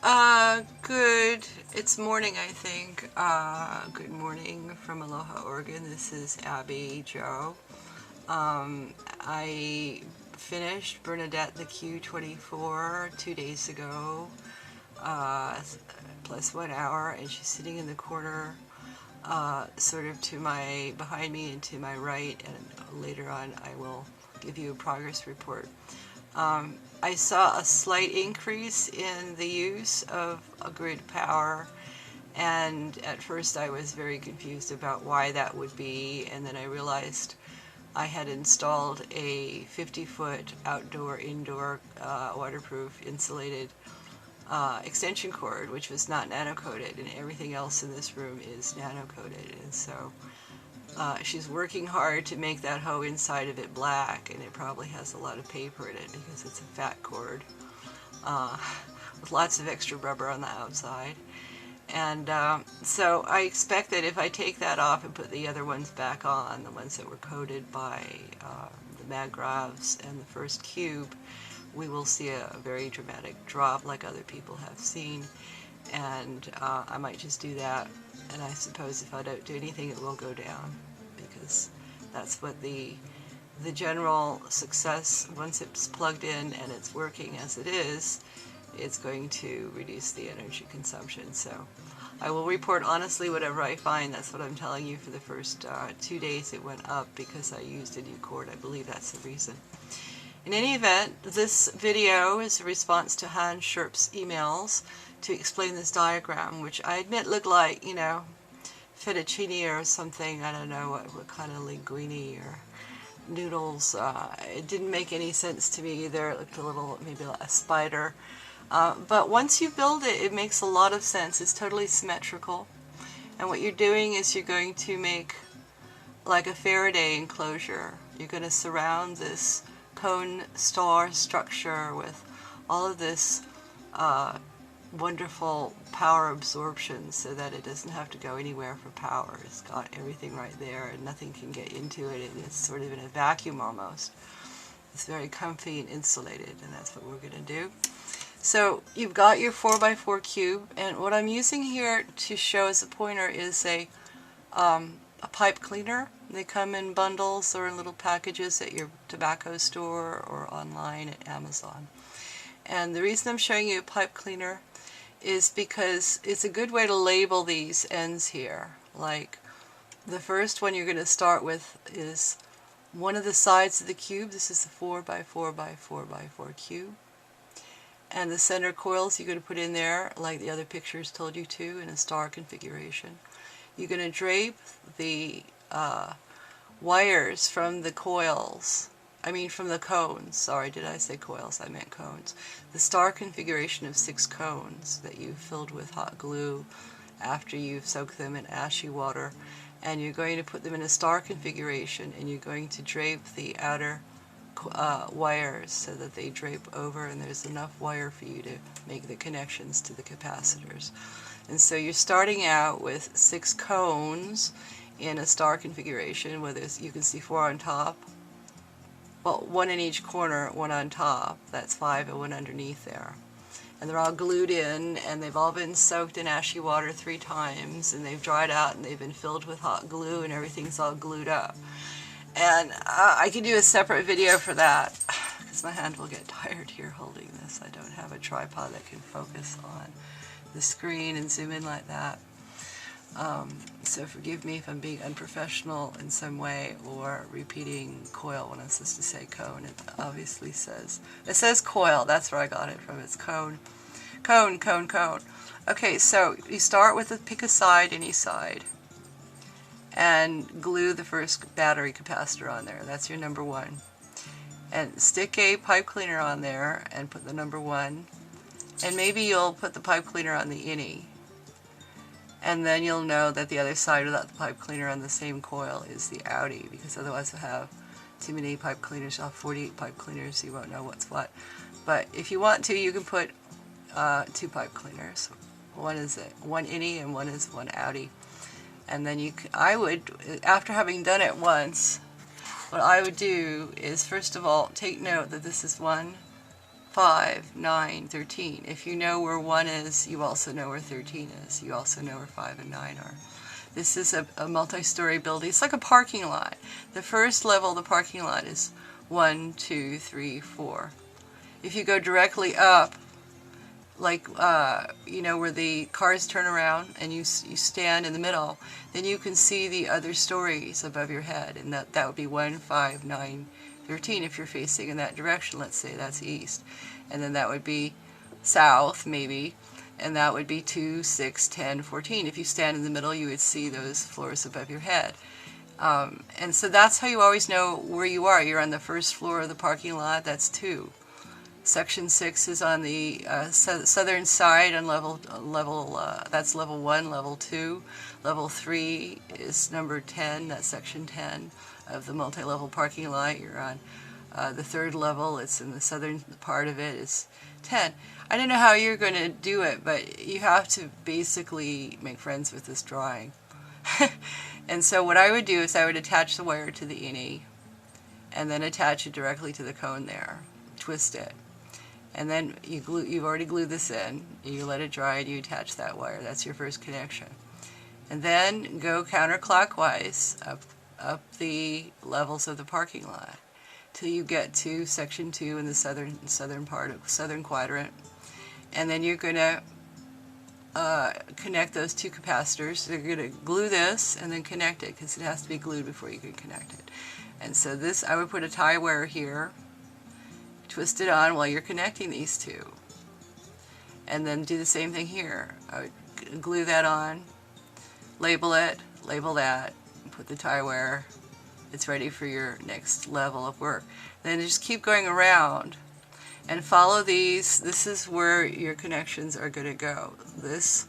Good. It's morning, I think. Good morning from Aloha, Oregon. This is Abby Joe. I finished Bernadette the Q24 2 days ago, plus 1 hour, and she's sitting in the corner, sort of behind me and to my right, and later on I will give you a progress report. I saw a slight increase in the use of a grid power, and at first I was very confused about why that would be, and then I realized I had installed a 50-foot outdoor-indoor waterproof insulated extension cord, which was not nano-coated, and everything else in this room is nano-coated, and so she's working hard to make that hoe inside of it black, and it probably has a lot of paper in it because it's a fat cord with lots of extra rubber on the outside. And so I expect that if I take that off and put the other ones back on, the ones that were coated by the magravs and the first cube, we will see a very dramatic drop like other people have seen. And I might just do that, and I suppose if I don't do anything it will go down, because that's what the general success, once it's plugged in and it's working as it is, it's going to reduce the energy consumption. So I will report honestly whatever I find. That's what I'm telling you. For the first 2 days it went up because I used a new cord. I believe that's the reason. In any event, this video is a response to Hans Scherp's emails to explain this diagram, which I admit looked like, you know, fettuccine or something. I don't know what kind of linguine or noodles. It didn't make any sense to me either. It looked a little, maybe like a spider. But once you build it, it makes a lot of sense. It's totally symmetrical. And what you're doing is you're going to make like a Faraday enclosure. You're going to surround this cone star structure with all of this wonderful power absorption so that it doesn't have to go anywhere for power. It's got everything right there and nothing can get into it, and it's sort of in a vacuum almost. It's very comfy and insulated, and that's what we're going to do. So you've got your 4x4 cube, and what I'm using here to show as a pointer is a pipe cleaner. They come in bundles or in little packages at your tobacco store or online at Amazon. And the reason I'm showing you a pipe cleaner is because it's a good way to label these ends here. Like the first one you're going to start with is one of the sides of the cube. This is a 4x4x4x4 cube. And the center coils you're going to put in there like the other pictures told you to, in a star configuration. You're going to drape the wires from the coils, from the cones. Sorry, did I say coils? I meant cones. The star configuration of 6 cones that you've filled with hot glue after you've soaked them in ashy water. And you're going to put them in a star configuration, and you're going to drape the outer wires so that they drape over, and there's enough wire for you to make the connections to the capacitors. And so you're starting out with 6 cones in a star configuration, where you can see 4 on top. Well, 1 in each corner, 1 on top. That's 5, and 1 underneath there. And they're all glued in, and they've all been soaked in ashy water 3 times, and they've dried out, and they've been filled with hot glue, and everything's all glued up. And I can do a separate video for that, because my hand will get tired here holding this. I don't have a tripod that can focus on the screen and zoom in like that. So forgive me if I'm being unprofessional in some way or repeating coil when I'm supposed to say cone. It obviously says, coil, that's where I got it from. It's cone. Cone, cone, cone. Okay, so you start with pick a side, any side, and glue the first battery capacitor on there. That's your number 1. And stick a pipe cleaner on there and put the number 1. And maybe you'll put the pipe cleaner on the innie. And then you'll know that the other side without the pipe cleaner on the same coil is the outie, because otherwise you'll have too many pipe cleaners. You'll have 48 pipe cleaners, so you won't know what's what. But if you want to, you can put 2 pipe cleaners. One is one innie and one is one outie. And then I would, after having done it once, what I would do is, first of all, take note that this is 1, 5, 9, 13. If you know where 1 is, you also know where 13 is. You also know where 5 and 9 are. This is a multi-story building. It's like a parking lot. The first level of the parking lot is 1, 2, 3, 4. If you go directly up, like, you know, where the cars turn around and you stand in the middle, then you can see the other stories above your head. And that would be 1, 5, 9, 13 if you're facing in that direction. Let's say that's east. And then that would be south, maybe. And that would be 2, 6, 10, 14. If you stand in the middle, you would see those floors above your head. And so that's how you always know where you are. You're on the first floor of the parking lot, that's 2. Section 6 is on the southern side on that's level 1, level 2. Level 3 is number 10, that's section 10 of the multi-level parking lot. You're on the 3rd level, it's in the southern part of it, is 10. I don't know how you're going to do it, but you have to basically make friends with this drawing. And so what I would do is I would attach the wire to the innie and then attach it directly to the cone there, twist it. And then you've already glued this in, you let it dry and you attach that wire. That's your first connection. And then go counterclockwise up the levels of the parking lot till you get to section 2 in the southern part of southern quadrant. And then you're going to connect those 2 capacitors. They're going to glue this and then connect it because it has to be glued before you can connect it. And so this, I would put a tie wire here, twist it on while you're connecting these 2. And then do the same thing here. I would glue that on, label it, label that, put the tie wire. It's ready for your next level of work. Then just keep going around and follow these. This is where your connections are going to go. This,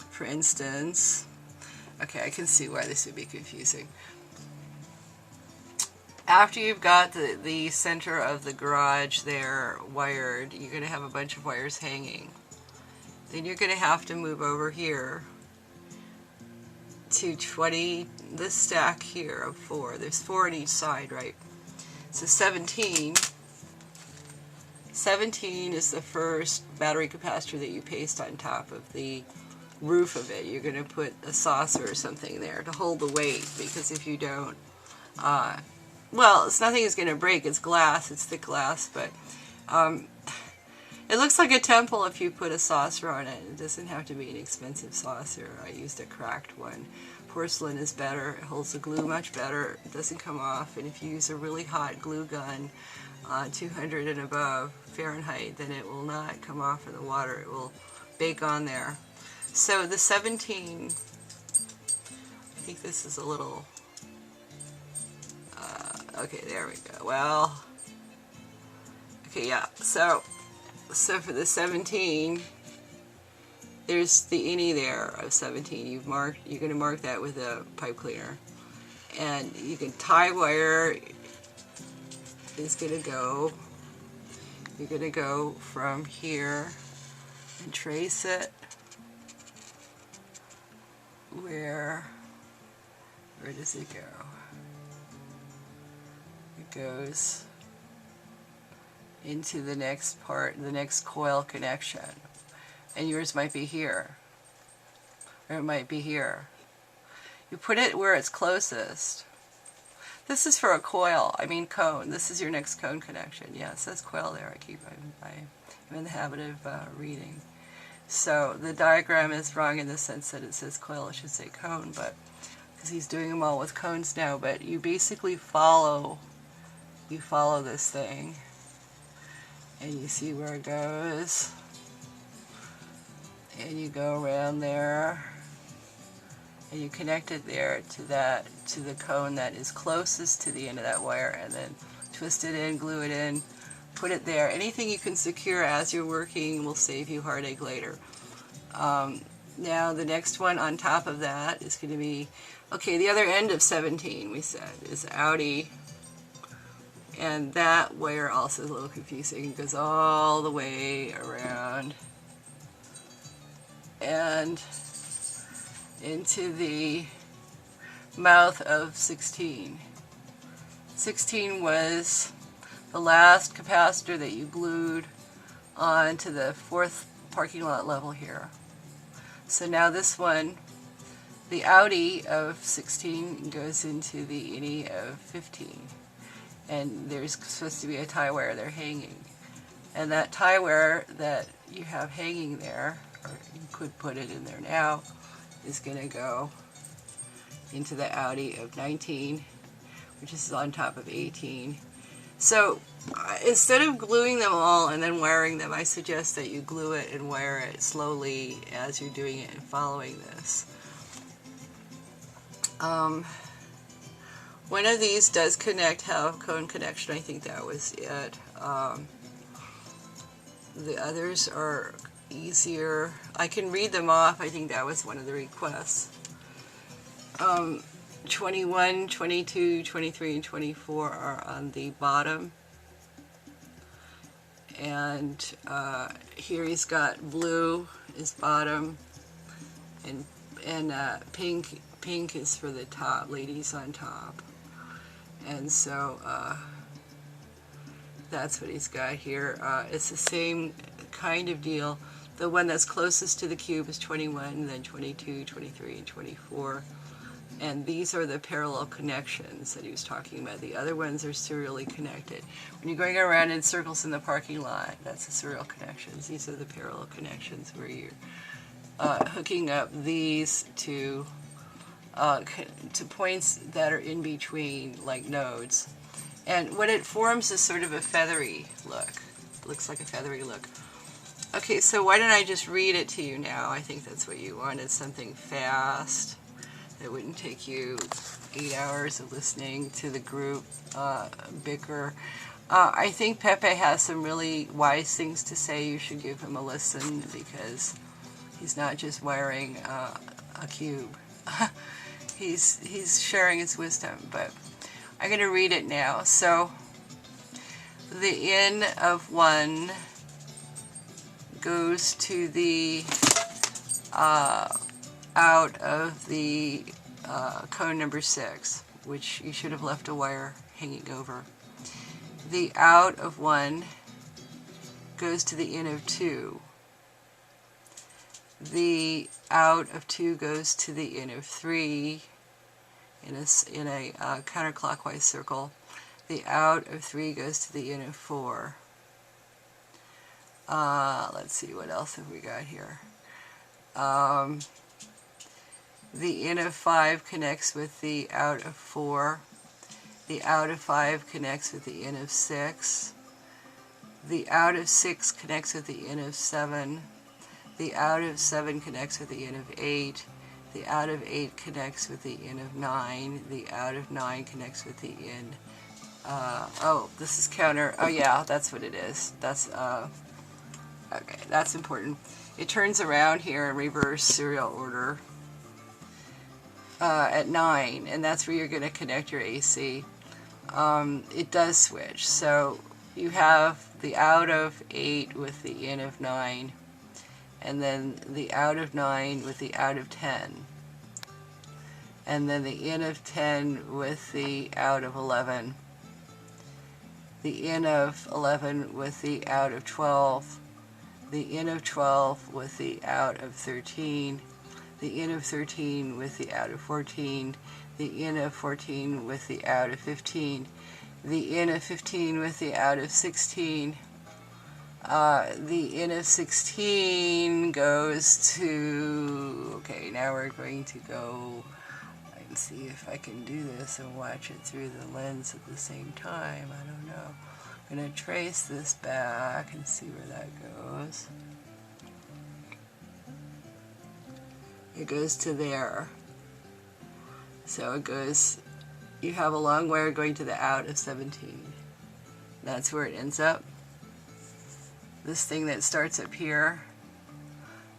for instance, okay, I can see why this would be confusing. After you've got the center of the garage there wired, you're going to have a bunch of wires hanging. Then you're going to have to move over here to 20, this stack here of 4. There's 4 on each side, right? So 17 is the first battery capacitor that you paste on top of the roof of it. You're going to put a saucer or something there to hold the weight, because if you don't, well, nothing is going to break. It's glass. It's thick glass, but it looks like a temple if you put a saucer on it. It doesn't have to be an expensive saucer. I used a cracked one. Porcelain is better. It holds the glue much better. It doesn't come off. And if you use a really hot glue gun, 200 and above Fahrenheit, then it will not come off in the water. It will bake on there. So the 17, I think this is a little... okay, there we go. Well, okay, yeah. So for the 17, there's the innie there of 17. You're going to mark that with a pipe cleaner, and you can tie wire. Is going to go. You're going to go from here and trace it. Where does it go? Goes into the next part, the next coil connection, and yours might be here, or it might be here. You put it where it's closest. This is for a coil, I mean cone. This is your next cone connection. Yeah, it says coil there. I'm in the habit of reading. So the diagram is wrong in the sense that it says coil, it should say cone, but because he's doing them all with cones now. But you basically follow this thing, and you see where it goes, and you go around there, and you connect it there to the cone that is closest to the end of that wire, and then twist it in, glue it in, put it there. Anything you can secure as you're working will save you heartache later. Now the next one on top of that is going to be, okay, the other end of 17 we said is outie. And that wire also is a little confusing. It goes all the way around and into the mouth of 16. 16 was the last capacitor that you glued onto the 4th parking lot level here. So now this one, the outie of 16 goes into the innie of 15. And there's supposed to be a tie wire there hanging. And that tie wire that you have hanging there, or you could put it in there now, is going to go into the outie of 19, which is on top of 18. So instead of gluing them all and then wiring them, I suggest that you glue it and wire it slowly as you're doing it and following this. One of these does connect, have cone connection. I think that was it. The others are easier. I can read them off. I think that was one of the requests. 21, 22, 23, and 24 are on the bottom. And here he's got blue is bottom, and pink is for the top, ladies on top. And so that's what he's got here. It's the same kind of deal. The one that's closest to the cube is 21, then 22, 23, and 24. And these are the parallel connections that he was talking about. The other ones are serially connected. When you're going around in circles in the parking lot, that's the serial connections. These are the parallel connections where you're hooking up these to points that are in between, like nodes. And what it forms is sort of a feathery look. It looks like a feathery look. Okay, so why don't I just read it to you now? I think that's what you wanted, something fast that wouldn't take you 8 hours of listening to the group bicker. I think Pepe has some really wise things to say. You should give him a listen, because he's not just wiring a cube. He's sharing his wisdom, but I'm going to read it now. So the in of 1 goes to the out of the cone number 6, which you should have left a wire hanging over. The out of 1 goes to the in of 2. The out of 2 goes to the in of 3 in a counterclockwise circle. The out of 3 goes to the in of 4. Let's see, what else have we got here? The in of 5 connects with the out of 4. The out of 5 connects with the in of 6. The out of 6 connects with the in of 7. The out of 7 connects with the in of 8. The out of 8 connects with the in of 9. The out of 9 connects with the in. Oh, this is counter. Oh yeah, that's what it is. That's okay. That's important. It turns around here in reverse serial order at 9, and that's where you're going to connect your AC. It does switch. So you have the out of 8 with the in of 9, and then the out of 9 with the out of 10, and then the in of 10 with the out of 11, the in of 11 with the out of 12, the in of 12 with the out of 13, the in of 13 with the out of 14, the in of 14 with the out of 15, the in of 15 with the out of 16, the in of 16 goes to, okay, now we're going to go and see if I can do this and watch it through the lens at the same time. I don't know. I'm going to trace this back and see where that goes. It goes to there. So it goes, you have a long wire going to the out of 17. That's where it ends up. This thing that starts up here,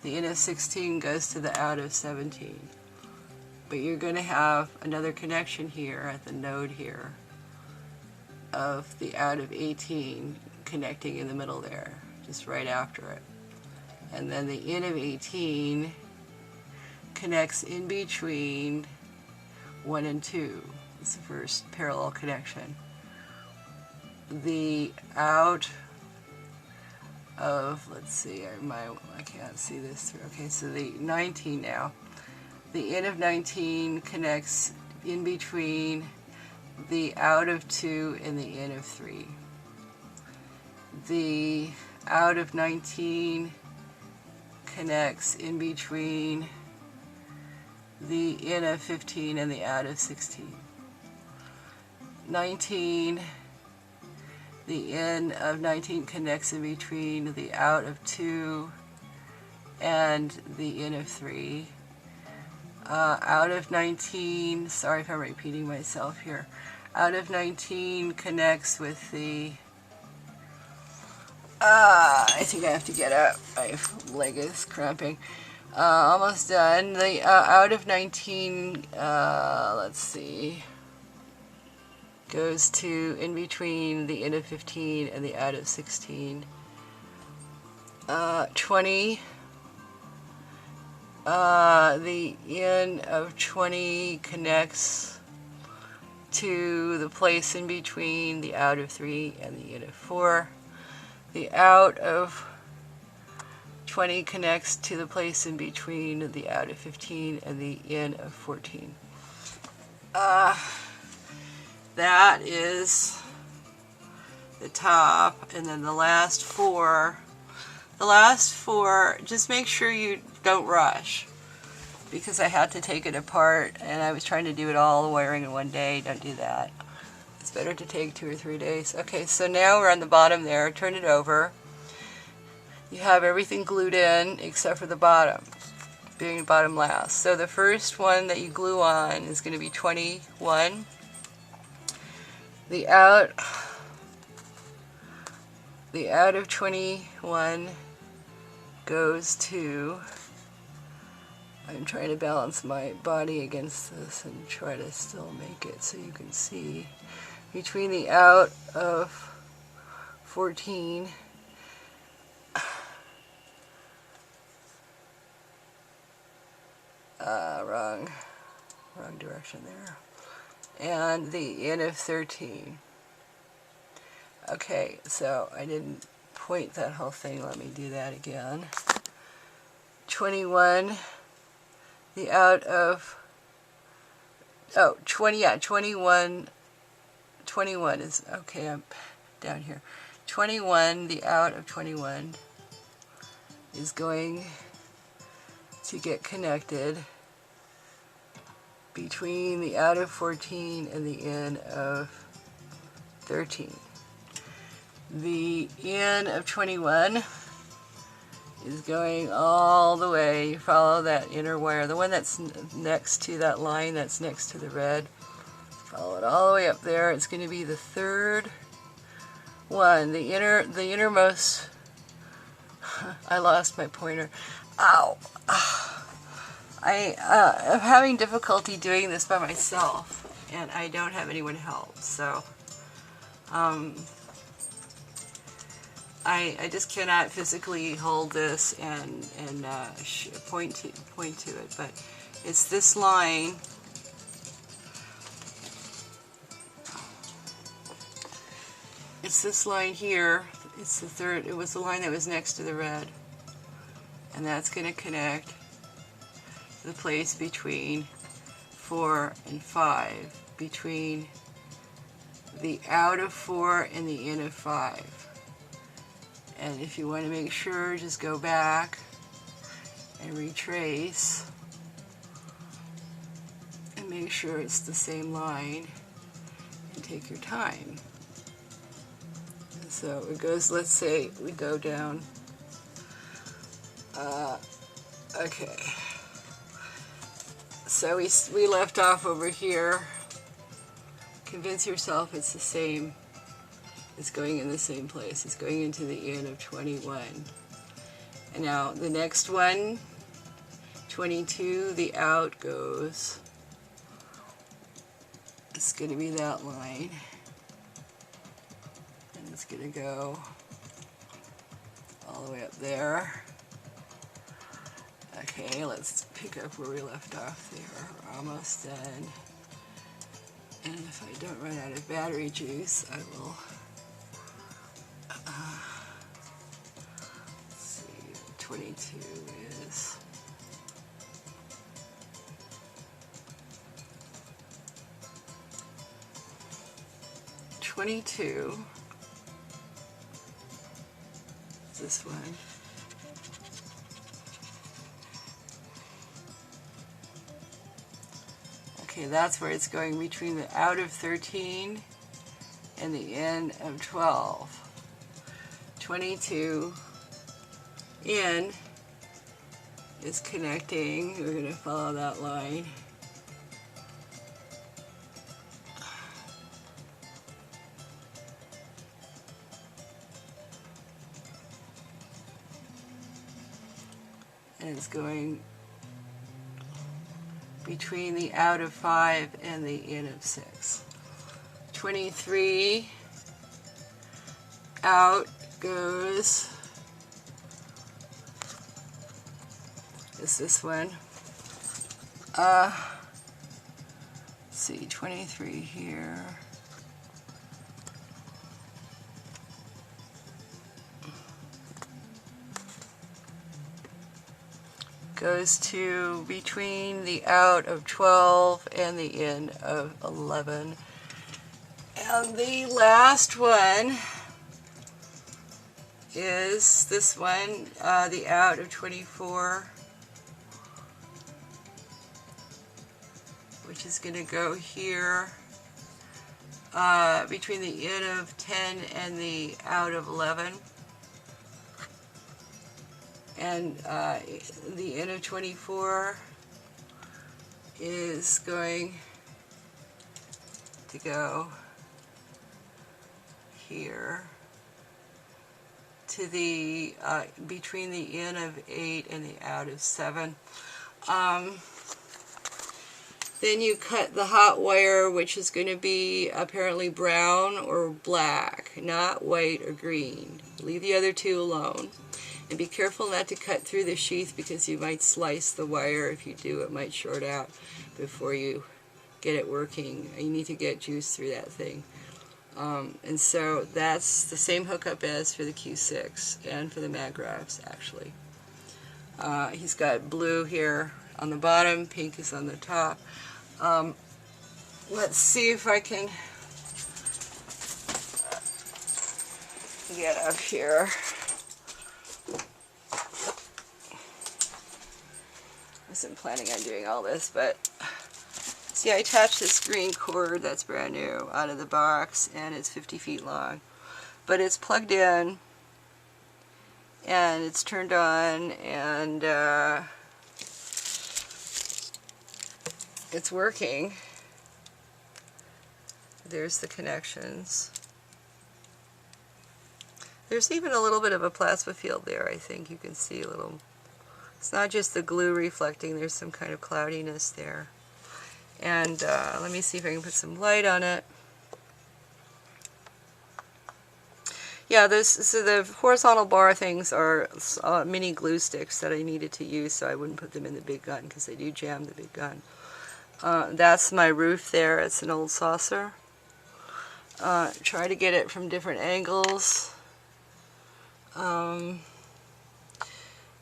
the in of 16 goes to the out of 17. But you're going to have another connection here at the node here of the out of 18 connecting in the middle there, just right after it. And then the in of 18 connects in between 1 and 2. It's the first parallel connection. the out of, let's see, I can't see this through. Okay, so the 19 now. The in of 19 connects in between the out of 2 and the in of 3. The out of 19 connects in between the in of 15 and the out of 16. 19, the in of 19 connects in between the out of 2 and the in of 3. Out of 19, sorry if I'm repeating myself here, out of 19 connects with the, I think I have to get up, my leg is cramping. Almost done. The out of 19, let's see, goes to in between the in of 15 and the out of 16. 20, the in of 20 connects to the place in between the out of 3 and the in of 4. The out of 20 connects to the place in between the out of 15 and the in of 14. That is the top, and then the last four, just make sure you don't rush, because I had to take it apart and I was trying to do it all the wiring in one day. Don't do that. It's better to take 2 or 3 days. Okay, so now we're on the bottom there. Turn it over. You have everything glued in except for the bottom, being the bottom last. So the first one that you glue on is going to be 21. The out of 21 goes to, I'm trying to balance my body against this and try to still make it so you can see, between the out of 14 wrong direction there, and the in of 13. Okay, so I didn't point that whole thing. Let me do that again. 21, the out of, 21 is, okay, I'm down here. 21, the out of 21 is going to get connected between the out of 14 and the in of 13. The in of 21 is going all the way. You follow that inner wire, the one that's next to that line that's next to the red. Follow it all the way up there. It's going to be the third one, the innermost. I lost my pointer. Ow! I am having difficulty doing this by myself, and I don't have anyone help, so I just cannot physically hold this and point to it. But it's this line. It's this line here. It's the third. It was the line that was next to the red, and that's going to connect the place between 4 and 5, between the out of 4 and the in of 5. And if you want to make sure, just go back and retrace and make sure it's the same line, and take your time. And so it goes, let's say we go down, okay. So we left off over here. Convince yourself it's the same. It's going in the same place. It's going into the in of 21. And now the next one, 22, the out goes. It's going to be that line. And it's going to go all the way up there. Okay, let's pick up where we left off there. We're almost done. And if I don't run out of battery juice, I will 22 is. This one. Okay, that's where it's going between the out of 13 and the in of 12. 22 in is connecting. We're going to follow that line. And it's going between the out of 5 and the in of 6. 23 out goes is this one. Let's see, 23 here. Goes to between the out of 12 and the in of 11. And the last one is this one, the out of 24, which is going to go here between the in of 10 and the out of 11. And the in of 24 is going to go here to the between the in of 8 and the out of 7. Then you cut the hot wire, which is going to be apparently brown or black, not white or green. Leave the other two alone. And be careful not to cut through the sheath because you might slice the wire. If you do, it might short out before you get it working. You need to get juice through that thing. And so that's the same hookup as for the Q6 and for the Magravs, actually. He's got blue here on the bottom, pink is on the top. Let's see if I can get up here. I wasn't planning on doing all this, but see, I attached this green cord that's brand new out of the box, and it's 50 feet long. But it's plugged in, and it's turned on, and it's working. There's the connections. There's even a little bit of a plasma field there, I think. You can see a little. It's not just the glue reflecting, there's some kind of cloudiness there. And let me see if I can put some light on it. Yeah, so the horizontal bar things are mini glue sticks that I needed to use, so I wouldn't put them in the big gun because they do jam the big gun. That's my roof there. It's an old saucer. Try to get it from different angles.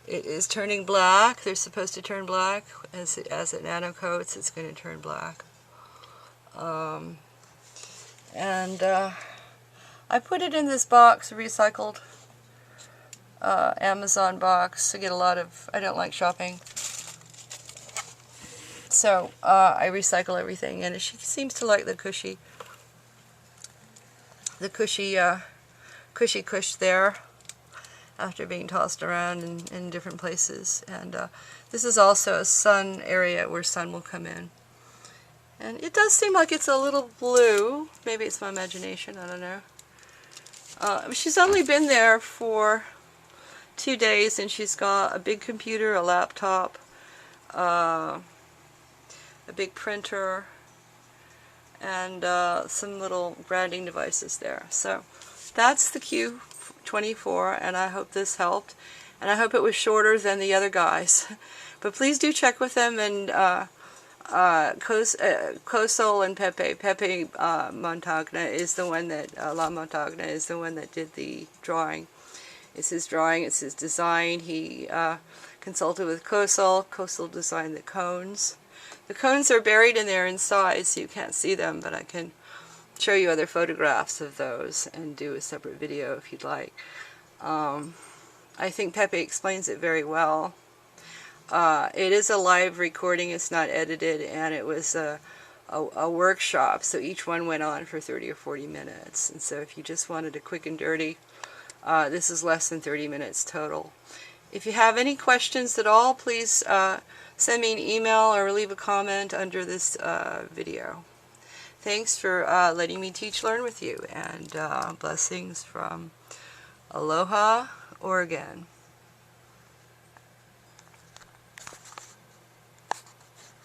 It is turning black. They're supposed to turn black. As it nano coats, it's going to turn black. I put it in this box, recycled Amazon box. I get a lot of, I don't like shopping. So I recycle everything, and she seems to like the cushy cush there after being tossed around in different places. And this is also a sun area where sun will come in. And it does seem like it's a little blue. Maybe it's my imagination, I don't know. She's only been there for 2 days, and she's got a big computer, a laptop, a big printer, and some little branding devices there. So that's the Q24, and I hope this helped, and I hope it was shorter than the other guys. But please do check with them, and Cosol and Pepe Montagna is the one that La Montagna is the one that did the drawing, It's his drawing, it's his design. He consulted with Kosal. Kosal designed the cones. The cones are buried in there inside, so you can't see them, but I can show you other photographs of those and do a separate video if you'd like. I think Pepe explains it very well. It is a live recording, it's not edited, and it was a workshop, so each one went on for 30 or 40 minutes. And so if you just wanted a quick and dirty, this is less than 30 minutes total. If you have any questions at all, please send me an email or leave a comment under this video. Thanks for letting me teach, learn with you, and blessings from Aloha, Oregon.